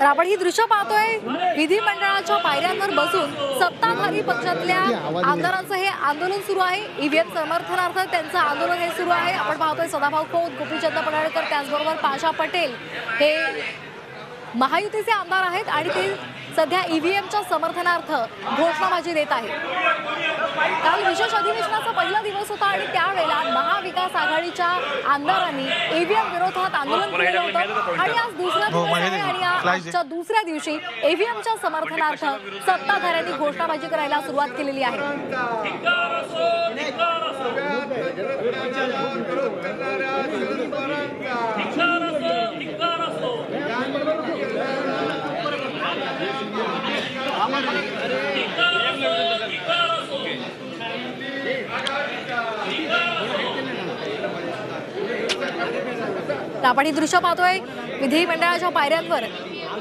तर आपण ही दृश्य पाहतोय विधिमंडळाच्या पायऱ्यांवर बसून सत्ताधारी पक्षातल्या आमदारांचं हे आंदोलन सुरू आहे। ईव्हीएम समर्थनार्थ त्यांचं आंदोलन हे सुरू आहे। आपण पाहतोय सदाभाऊ खोत, गोपीचंद पडळकर, त्याचबरोबर पाशा पटेल हे महायुतीचे आमदार आहेत आणि ते सध्या ईव्हीएमच्या समर्थनार्थ घोषणाबाजी देत आहेत। काल विशेष अधिवेशनाचा पहिला दिवस होता आणि त्यावेळेला महाविकास आघाडीच्या आमदारांनी ईव्हीएम विरोधात आंदोलन केलं होतं आणि आज दुसरा दिवस आहे आणि आजच्या दुसऱ्या दिवशी ईव्हीएमच्या समर्थनार्थ सत्ताधाऱ्यांनी घोषणाबाजी करायला सुरुवात केलेली आहे। आपण ही दृश्य पाहतोय विधिमंडळाच्या पायऱ्यांवर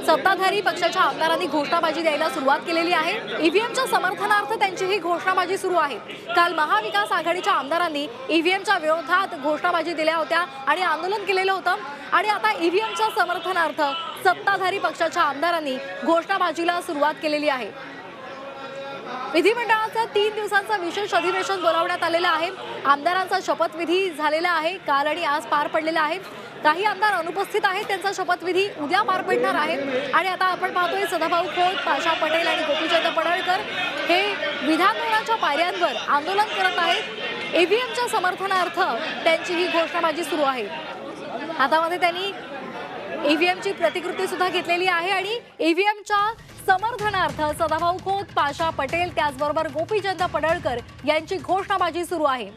सत्ताधारी पक्षाच्या आमदारांनी घोषणाबाजी द्यायला सुरुवात केलेली आहे। ईव्हीएमच्या समर्थनार्थ त्यांची ही घोषणाबाजी सुरू आहे। काल महाविकास आघाडीच्या आमदारांनी ईव्हीएमच्या विरोधात घोषणाबाजी दिल्या होत्या आणि आंदोलन केलेलं होतं आणि आता ईव्हीएमच्या समर्थनार्थ सत्ताधारी पक्षाच्या आमदारांनी घोषणाबाजीला सुरुवात केलेली आहे। विधिमंडळाचं 3 दिवसांचं विशेष अधिवेशन बोलावण्यात आलेलं आहे। आमदारांचा शपथविधी झालेला आहे, काल आणि आज पार पडलेला आहे। काही आमदार अनुपस्थित आहेत, त्यांचा शपथविधी उद्या पार पडणार आहे आणि आता आपण पाहतोय सदाभाऊ खोत, पाशा पटेल आणि गोपीचंद पडळकर हे विधानभवनाच्या पायऱ्यांवर आंदोलन करत आहेत। ईव्हीएमच्या समर्थनार्थ त्यांची ही घोषणाबाजी सुरू आहे। हातामध्ये त्यांनी ईव्हीएमची प्रतिकृती सुद्धा घेतलेली आहे आणि ईव्हीएमच्या समर्थनार्थ सदाभाऊ खोत, पाशा पटेल, त्याचबरोबर गोपीचंद पडळकर यांची घोषणाबाजी सुरू आहे।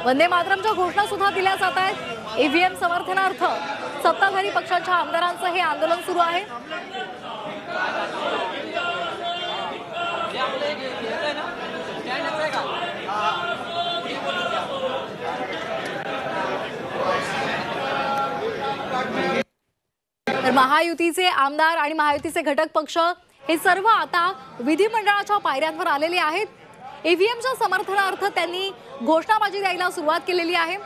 वंदे मातरमच्या घोषणा सुद्धा दिल्या जात आहेत। ईव्हीएम समर्थनार्थ सत्ताधारी पक्षाच्या आमदारांचं हे आंदोलन सुरू आहे। तर महायुतीचे आमदार आणि महायुतीचे घटक पक्ष हे सर्व आता विधिमंडळाच्या पायऱ्यांवर आलेले आहेत। ईव्हीएमच्या समर्थनार्थ त्यांनी घोषणाबाजी द्यायला सुरुवात केलेली आहे।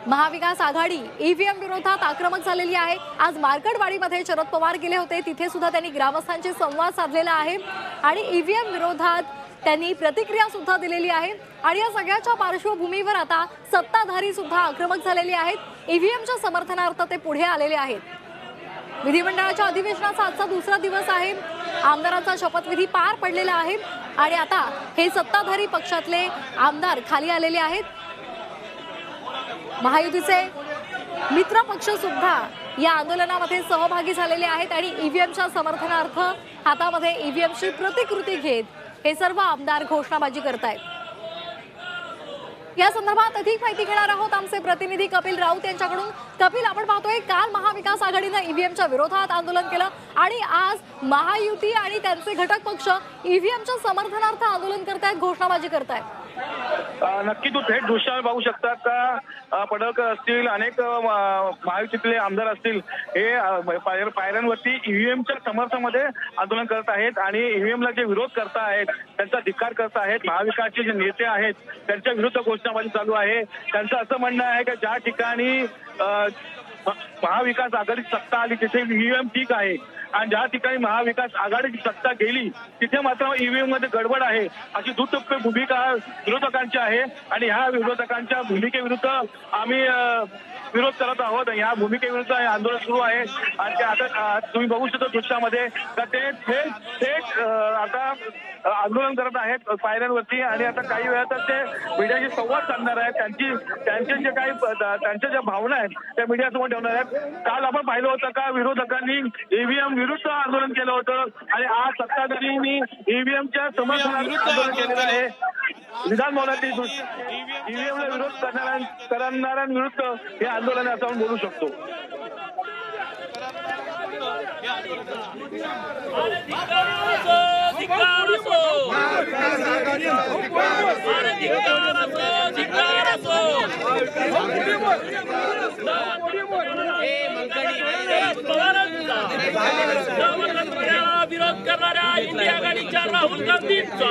महाविकास आघाडी ईव्हीएम विरोधात आक्रमक झालेली आहे। आज मार्केटवाडीमध्ये शरद पवार गेले होते, तिथे सुद्धा त्यांनी ग्रामस्थांशी संवाद साधलेला आहे आणि ईव्हीएम विरोधात त्यांनी प्रतिक्रिया सुद्धा दिलेली आहे आणि या सगळ्याच्या पार्श्वभूमीवर आता सत्ताधारी सुद्धा आक्रमक झालेली आहेत। ईव्हीएमच्या समर्थनार्थ ते पुढे आलेले आहेत। विधिमंडळाच्या अधिवेशनाचा आजचा दुसरा दिवस आहे। आमदारांचा शपथविधी पार पडलेला आहे आणि आता हे सत्ताधारी पक्षातले आमदार खाली आलेले आहेत। महायुतीचे मित्र पक्ष सुद्धा या आंदोलनामध्ये सहभागी झालेले आहेत आणि ईव्हीएमच्या समर्थनार्थ हातामध्ये ईव्हीएमची प्रतिकृती घेत हे सर्व आमदार घोषणाबाजी करतायत। या संदर्भात अधिक माहिती घेणार आहोत आमचे प्रतिनिधी कपिल राऊत यांच्याकडून। कपिल, आपण पाहतोय काल महाविकास आघाडीने ईव्हीएमच्या विरोधात आंदोलन केलं आणि आज महायुती आणि त्यांचे घटक पक्ष ईव्हीएमच्या समर्थनार्थ आंदोलन करतायत, घोषणाबाजी करतायत। नक्की तू थेट दृश्यावर पाहू शकता का पडळकर असतील, अनेक महायुतीतले आमदार असतील, हे पायऱ्यांवरती ईव्हीएमच्या समर्थनामध्ये आंदोलन करत आहेत आणि ईव्हीएमला जे विरोध करता आहेत त्यांचा धिक्कार करत आहेत। महाविकासचे जे नेते आहेत त्यांच्या विरुद्ध घोषणाबाजी चालू आहे। त्यांचं असं म्हणणं आहे की ज्या ठिकाणी महाविकास आघाडीची सत्ता आली तिथे ईव्हीएम ठीक आहे आणि ज्या ठिकाणी महाविकास आघाडीची सत्ता गेली तिथे मात्र ईव्हीएम मध्ये गडबड आहे, अशी दुटप्पी भूमिका विरोधकांची आहे आणि ह्या विरोधकांच्या भूमिकेविरुद्ध आम्ही विरोध करत आहोत। या भूमिकेविरुद्ध हे आंदोलन सुरू आहे आणि ते आता तुम्ही बघू शकता दृश्यामध्ये का ते थेट आता आंदोलन करत आहेत पायऱ्यांवरती आणि आता काही वेळातच ते मीडियाशी संवाद साधणार आहेत। त्यांच्या ज्या भावना आहेत त्या मीडियासमोर ठेवणार आहेत। काल आपण पाहिलं होतं का विरोधकांनी ईव्हीएम विरुद्ध आंदोलन केलं होतं आणि आज सत्ताधाऱ्यांनी ईव्हीएमच्या समर्थनार्थ आंदोलन केलेलं आहे। विधानभवनातील ईव्हीएमला विरोध करणाऱ्यांविरुद्ध हे आंदोलन असं आपण बोलू शकतो। विरोध करणाऱ्या इंडिया आघाडीच्या राहुल गांधींचा